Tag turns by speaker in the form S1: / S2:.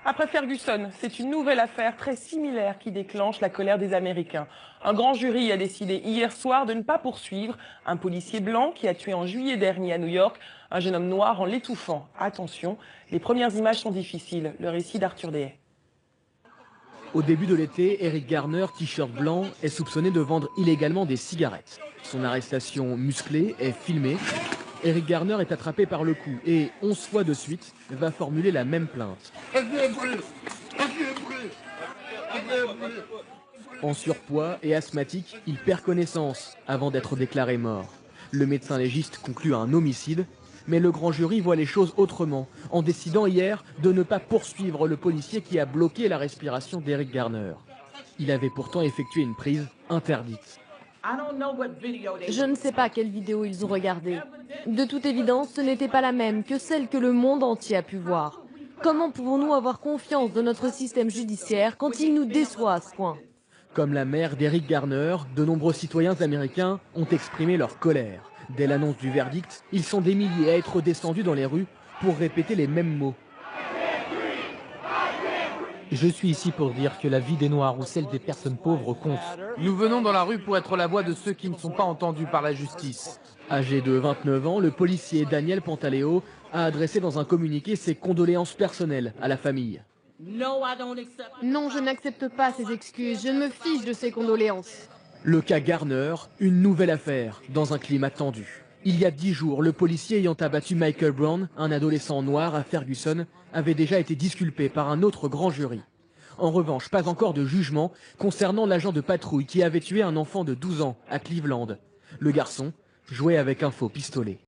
S1: Après Ferguson, c'est une nouvelle affaire très similaire qui déclenche la colère des Américains. Un grand jury a décidé hier soir de ne pas poursuivre un policier blanc qui a tué en juillet dernier à New York un jeune homme noir en l'étouffant. Attention, les premières images sont difficiles. Le récit d'Arthur Dehaye.
S2: Au début de l'été, Eric Garner, t-shirt blanc, est soupçonné de vendre illégalement des cigarettes. Son arrestation musclée est filmée. Eric Garner est attrapé par le cou et, 11 fois de suite, va formuler la même plainte. En surpoids et asthmatique, il perd connaissance avant d'être déclaré mort. Le médecin légiste conclut un homicide, mais le grand jury voit les choses autrement, en décidant hier de ne pas poursuivre le policier qui a bloqué la respiration d'Eric Garner. Il avait pourtant effectué une prise interdite.
S3: Je ne sais pas quelle vidéo ils ont regardée. De toute évidence, ce n'était pas la même que celle que le monde entier a pu voir. Comment pouvons-nous avoir confiance dans notre système judiciaire quand il nous déçoit à ce point ?
S2: Comme la mère d'Eric Garner, de nombreux citoyens américains ont exprimé leur colère. Dès l'annonce du verdict, ils sont des milliers à être descendus dans les rues pour répéter les mêmes mots.
S4: Je suis ici pour dire que la vie des Noirs ou celle des personnes pauvres compte.
S5: Nous venons dans la rue pour être la voix de ceux qui ne sont pas entendus par la justice.
S2: Âgé de 29 ans, le policier Daniel Pantaleo a adressé dans un communiqué ses condoléances personnelles à la famille.
S3: Non, je n'accepte pas ces excuses. Je me fiche de ces condoléances.
S2: Le cas Garner, une nouvelle affaire, dans un climat tendu. Il y a 10 jours, le policier ayant abattu Michael Brown, un adolescent noir à Ferguson, avait déjà été disculpé par un autre grand jury. En revanche, pas encore de jugement concernant l'agent de patrouille qui avait tué un enfant de 12 ans à Cleveland. Le garçon jouait avec un faux pistolet.